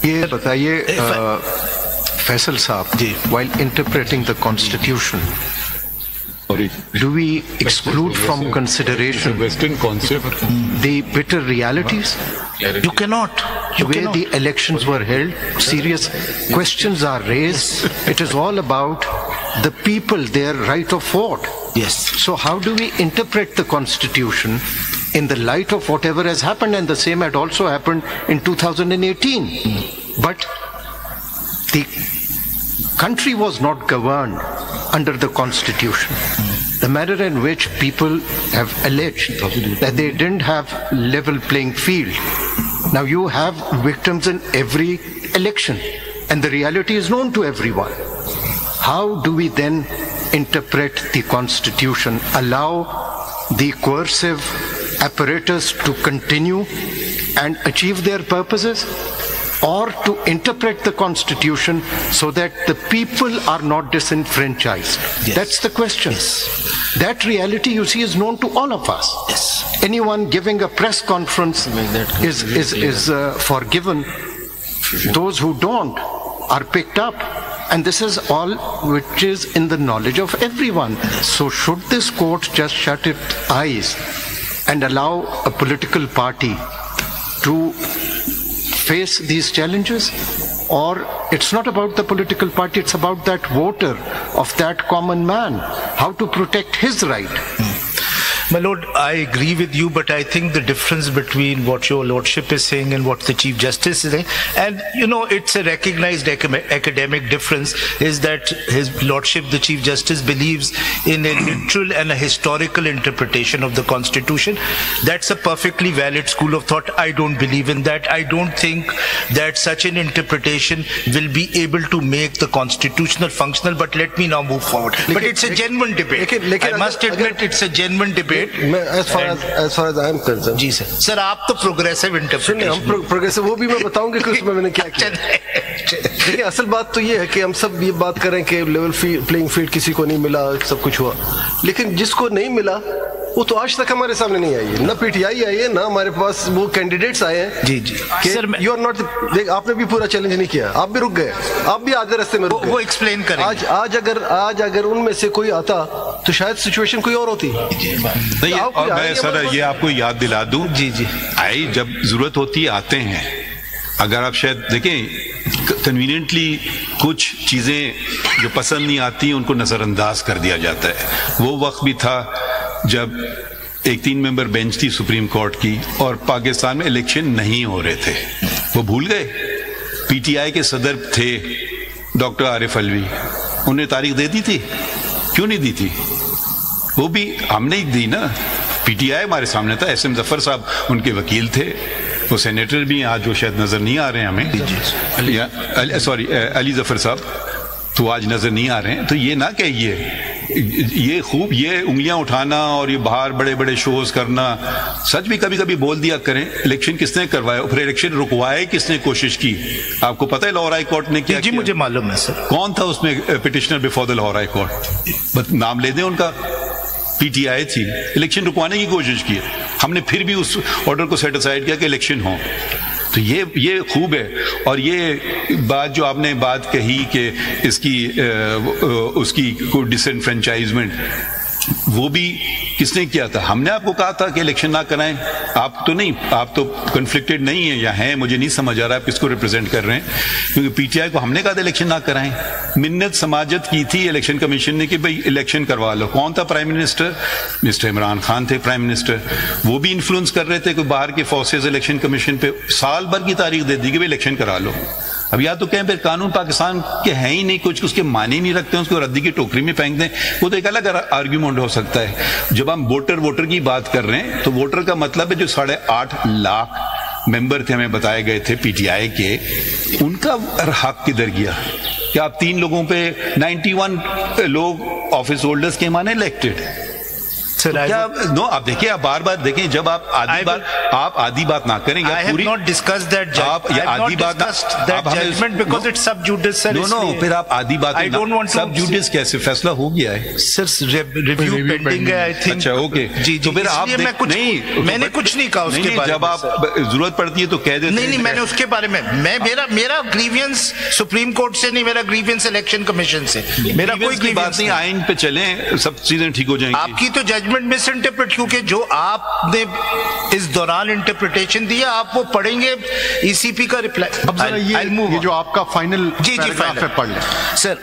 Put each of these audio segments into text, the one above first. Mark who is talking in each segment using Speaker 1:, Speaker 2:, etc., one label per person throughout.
Speaker 1: یہ بتائیے فیصل صاحب, while interpreting the constitution, do we exclude from consideration
Speaker 2: Western concept
Speaker 1: the bitter realities?
Speaker 3: You cannot.
Speaker 1: The way the elections were held, serious questions are raised. It is all about the people, their right of vote.
Speaker 3: Yes.
Speaker 1: So how do we interpret the constitution in the light of whatever has happened? And the same had also happened in 2018. But the country was not governed under the constitution. The manner in which people have alleged that they didn't have level playing field. Now you have victims in every election, and the reality is known to everyone. How do we then interpret the constitution, allow the coercive apparatus to continue and achieve their purposes, or to interpret the constitution so that the people are not disenfranchised?
Speaker 3: Yes.
Speaker 1: That's the question.
Speaker 3: Yes.
Speaker 1: That reality, you see, is known to all of us.
Speaker 3: Yes.
Speaker 1: Anyone giving a press conference is forgiven. Those who don't are picked up. And this is all which is in the knowledge of everyone. So should this court just shut its eyes and allow a political party to face these challenges? Or it's not about the political party, it's about that voter, of that common man, how to protect his right.
Speaker 3: My Lord, I agree with you, but I think the difference between what your Lordship is saying and what the Chief Justice is saying, and you know, it's a recognized academic difference, is that His Lordship, the Chief Justice, believes in a literal and a historical interpretation of the Constitution. That's a perfectly valid school of thought. I don't believe in that. I don't think that such an interpretation will be able to make the constitutional functional, but let me now move forward. But it's a genuine debate. I must admit, it's a genuine debate.
Speaker 4: As far as I am concerned.
Speaker 3: جی سر. سر آپ تو progressive interpretation.
Speaker 4: ہم progressive, وہ بھی میں بتاؤں گا کہ اس میں میں نے کیا کیا. دیکھیں اصل بات تو یہ ہے کہ ہم سب یہ بات کریں کہ لیول پلینگ فیلڈ کسی کو نہیں ملا, سب کچھ ہوا, لیکن جس کو نہیں ملا وہ تو آج تک ہمارے سامنے نہیں آئی ہے. نہ پی ٹی آئی آئی ہے, نہ ہمارے پاس وہ کینڈیڈیٹس آئے ہیں.
Speaker 3: جی جی
Speaker 4: سر, یو آر ناٹ, آپ نے بھی پورا چیلنج نہیں کیا, آپ بھی رک گئے, آپ بھی آدھے راستے میں رک گئے.
Speaker 3: وہ ایکسپلین کریں.
Speaker 4: آج اگر ان میں سے کوئی آتا تو شاید سچویشن کوئی اور ہوتی.
Speaker 2: اور میں سر یہ آپ کو یاد دلا دوں,
Speaker 3: جی جی,
Speaker 2: آئی جب ضرورت ہوتی ہے آتے ہیں. اگر آپ شاید دیکھیں کنوینئنٹلی کچھ چیزیں جو پسند نہیں آتی ان کو نظر انداز کر دیا جاتا ہے. وہ وقت بھی تھا جب ایک 3 ممبر بینچ تھی سپریم کورٹ کی اور پاکستان میں الیکشن نہیں ہو رہے تھے. وہ بھول گئے. پی ٹی آئی کے صدر تھے ڈاکٹر عارف علوی, انہوں نے تاریخ دے دی تھی, کیوں نہیں دی تھی؟ وہ بھی ہم نے دی نا. پی ٹی آئی ہمارے سامنے تھا, ایس ایم ظفر صاحب ان کے وکیل تھے, وہ سینیٹر بھی ہیں آج, وہ شاید نظر نہیں آ رہے ہیں ہمیں, سوری علی ظفر صاحب تو آج نظر نہیں آ رہے ہیں. تو یہ نہ کہیے, یہ خوب یہ انگلیاں اٹھانا اور یہ باہر بڑے بڑے شوز کرنا, سچ بھی کبھی کبھی بول دیا کریں. الیکشن کس نے کروایا, پھر الیکشن رکوائے کس نے کوشش کی؟ آپ کو پتہ ہے لاہور ہائی کورٹ نے کیا؟
Speaker 3: جی مجھے معلوم ہے سر.
Speaker 2: کون تھا اس میں petitioner before the Lahore high court? نام لے دیں ان کا. پی ٹی آئی تھی, الیکشن رکوانے کی کوشش کی. ہم نے پھر بھی اس آرڈر کو سیٹ اسائڈ کیا کہ الیکشن ہو. تو یہ خوب ہے. اور یہ بات جو آپ نے بات کہی کہ اس کی کوئی ڈسنفرینچائزمنٹ, وہ بھی کس نے کیا تھا؟ ہم نے آپ کو کہا تھا کہ الیکشن نہ کرائیں. آپ تو نہیں, آپ تو کنفلکٹڈ نہیں ہیں یا ہیں, مجھے نہیں سمجھ آ رہا آپ کس کو ریپرزینٹ کر رہے ہیں, کیونکہ پی ٹی آئی کو ہم نے کہا تھا الیکشن نہ کرائیں. منت سماجت کی تھی الیکشن کمیشن نے کہ بھئی الیکشن کروا لو. کون تھا prime minister? Mister Imran Khan تھے پرائم منسٹر. وہ بھی انفلوئنس کر رہے تھے کہ باہر کے فورسز الیکشن کمیشن پہ سال بھر کی تاریخ دے دی کہ بھئی الیکشن کرا لو. اب یا تو کہیں پھر قانون پاکستان کے ہیں ہی نہیں, کچھ اس کے معنی نہیں رکھتے ہیں, اس کو ردی کی ٹوکری میں پھینک دیں. وہ تو ایک الگ آرگیومنٹ ہو سکتا ہے. جب ہم ووٹر کی بات کر رہے ہیں تو ووٹر کا مطلب ہے جو 8.5 لاکھ ممبر تھے, ہمیں بتائے گئے تھے پی ٹی آئی کے, ان کا حق کدھر گیا؟ کہ آپ 3 لوگوں پہ 91 لوگ آفس ہولڈرز کے مانے الیکٹڈ, کیا نو آپ دیکھیں آپ بار بار دیکھیں جب آپ آدھی بات نہ کریں گے پوری آدھی بات پھر آپ آدھی بات سب جوڈس کیسے فیصلہ ہو گیا ہے
Speaker 3: ریویو پینڈنگ ہے آئی تھنک.
Speaker 2: اچھا اوکے
Speaker 3: جی تو پھر آپ نہیں میں نے کچھ نہیں کہا اس کے بارے میں.
Speaker 2: جب آپ ضرورت پڑتی ہے تو کہہ دیتے
Speaker 3: نہیں میں نے اس کے بارے میں میرا گریوینس سپریم کورٹ سے نہیں, میرا گریوینس الیکشن کمیشن سے, میرا کوئی
Speaker 2: بات نہیں. آئین پہ چلیں سب چیزیں ٹھیک ہو جائیں گی.
Speaker 3: آپ کی تو ججمنٹ مس انٹرپریٹ, کیونکہ جو آپ نے اس دوران انٹرپریٹیشن دیا آپ وہ پڑھیں گے ای سی پی کا ریپلائی.
Speaker 1: یہ جو آپ کا فائنل
Speaker 3: فائنل
Speaker 1: پڑھ لیں سر.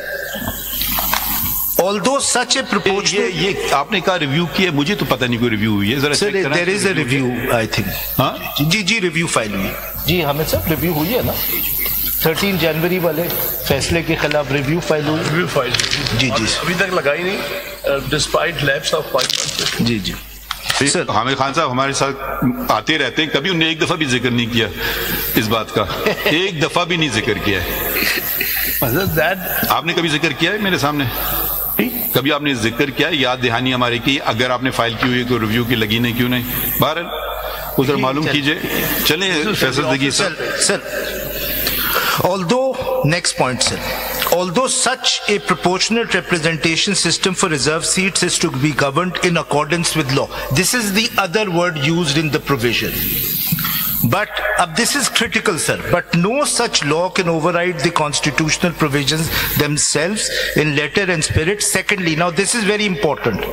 Speaker 3: Although such a proposal,
Speaker 2: یہ آپ نے کہا ریویو کیا, مجھے تو پتہ نہیں کوئی ریویو ہوئی ہے.
Speaker 3: Sir, there is a review, I think.
Speaker 2: ہاں
Speaker 3: جی ریویو فائل ہوئی. جی ہمیں سب ریویو ہوئی ہے نا 13 جنوری والے فیصلے کے خلاف ریویو فائل ہوئی.
Speaker 5: ریویو فائل
Speaker 3: جی
Speaker 5: ابھی تک لگائی نہیں ڈسپائٹ لیپس آف 5 months.
Speaker 3: جی
Speaker 2: حامد خان صاحب ہمارے ساتھ آتے رہتے ہیں, کبھی انہوں نے ایک دفعہ بھی ذکر نہیں کیا اس بات کا, ایک دفعہ بھی نہیں ذکر کیا ہے. آپ نے کبھی ذکر کیا ہے میرے سامنے؟ کبھی آپ نے ذکر کیا ہے, یاد دہانی ہمارے کی, اگر آپ نے فائل کی ہوئی ہے تو ریویو کی لگی نہیں کیوں نہیں؟ بہرحال ادھر معلوم کیجئے. چلیں فیصل دیکھیے
Speaker 3: سر. Although, next point, sir. Although such a proportionate representation system for reserve seats is to be governed in accordance with law. This is the other word used in the provision. But this is critical, sir. But no such law can override the constitutional provisions themselves in letter and spirit. Secondly, now this is very important.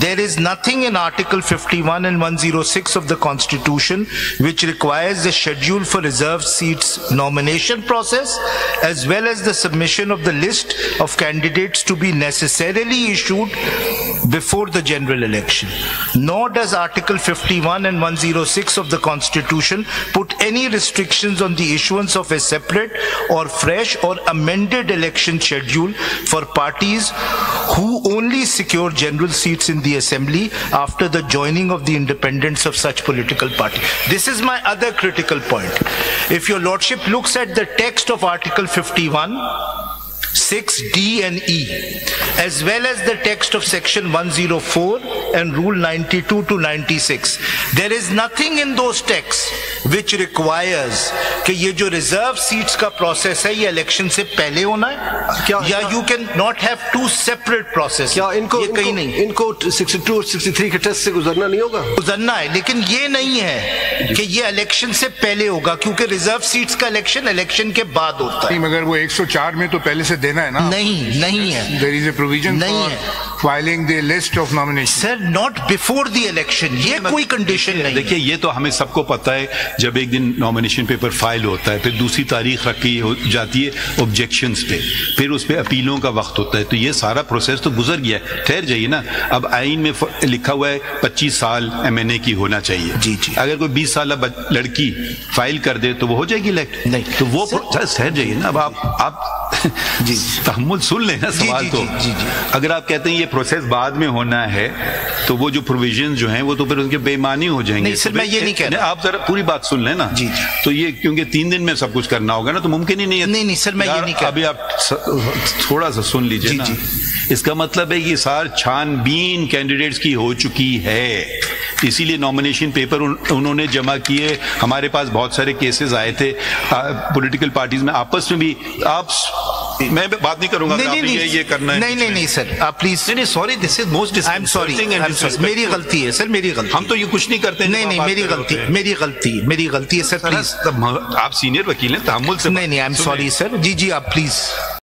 Speaker 3: There is nothing in Article 51 and 106 of the Constitution which requires the schedule for reserved seats nomination process as well as the submission of the list of candidates to be necessarily issued before the general election. Nor does Article 51 and 106 of the Constitution put any restrictions on the issuance of a separate or fresh or amended election schedule for parties who only secure general seats in the assembly after the joining of the independents of such political party. This is my other critical point. If your lordship looks at the text of Article 51, 6D and E, as well as the text of section 104 and rule 92 to 96, there is nothing in those texts which requires کہ یہ جو reserve seats کا process ہے یہ election سے پہلے ہونا ہے یا you can not have to separate process.
Speaker 4: کیا ان کو
Speaker 3: کہیں نہیں,
Speaker 4: ان کو 62 اور 63 کے ٹیسٹ سے گزرنا نہیں ہوگا؟
Speaker 3: گزرنا ہے, لیکن یہ نہیں ہے کہ یہ الیکشن سے پہلے ہوگا, کیونکہ ریزرو سیٹس کا الیکشن کے بعد ہوتا ہے.
Speaker 6: مگر وہ 104 میں تو پہلے سے دینا ہے نا.
Speaker 3: نہیں ہے.
Speaker 6: There is a provision
Speaker 3: نہیں
Speaker 6: for filing the list of nominations.
Speaker 3: Sir, not before the election. یہ کوئی کنڈیشن نہیں.
Speaker 2: دیکھیے یہ تو ہمیں سب کو پتا ہے, جب ایک دن نامینیشن پیپر فائل ہوتا ہے پھر دوسری تاریخ رکھی جاتی ہے آبجیکشنز پہ, پھر اس پہ اپیلوں کا وقت ہوتا ہے, تو یہ سارا پروسیس تو گزر گیا ہے. ٹھہر جائیے نا, اب آئین میں لکھا ہوا ہے 25 سال MNA کی ہونا چاہیے.
Speaker 3: جی
Speaker 2: اگر کوئی 20 سالہ لڑکی فائل کر دے تو وہ ہو جائے گی الیکٹ نہیں, تو وہ ٹھہر جائیے نا. اب آپ تحمل سن لیں نا سوال. تو اگر آپ کہتے ہیں یہ پروسیس بعد میں ہونا ہے تو وہ جو پروویژنز جو ہیں وہ تو پھر ان کے بے معنی ہو جائیں گے.
Speaker 3: سر میں یہ نہیں کہہ رہا,
Speaker 2: آپ ذرا پوری بات سن لیں نا. تو یہ کیونکہ 3 دن میں سب کچھ کرنا ہوگا نا, تو ممکن ہی نہیں ہے.
Speaker 3: نہیں سر میں یہ نہیں کہہ رہا.
Speaker 2: ابھی آپ تھوڑا سا سن لیجئے نا. اس کا مطلب ہے کہ سار چھان بین کینڈیڈیٹس کی ہو چکی ہے, اسی لیے نامینیشن پیپر انہوں نے جمع کیے. ہمارے پاس بہت سارے کیسز آئے تھے پولیٹیکل پارٹیز میں آپس میں بھی. آپ میں بات نہیں کروں گا یہ کرنا ہے.
Speaker 3: نہیں سر آپ پلیز.
Speaker 2: نہیں sorry, this is most
Speaker 3: I am sorry, میری غلطی ہے سر, میری غلطی.
Speaker 2: ہم تو یہ کچھ نہیں کرتے.
Speaker 3: نہیں میری غلطی ہے سر, پلیز.
Speaker 2: آپ سینئر وکیل ہیں, تحمل سے.
Speaker 3: نہیں آئی ایم سوری سر. جی آپ پلیز.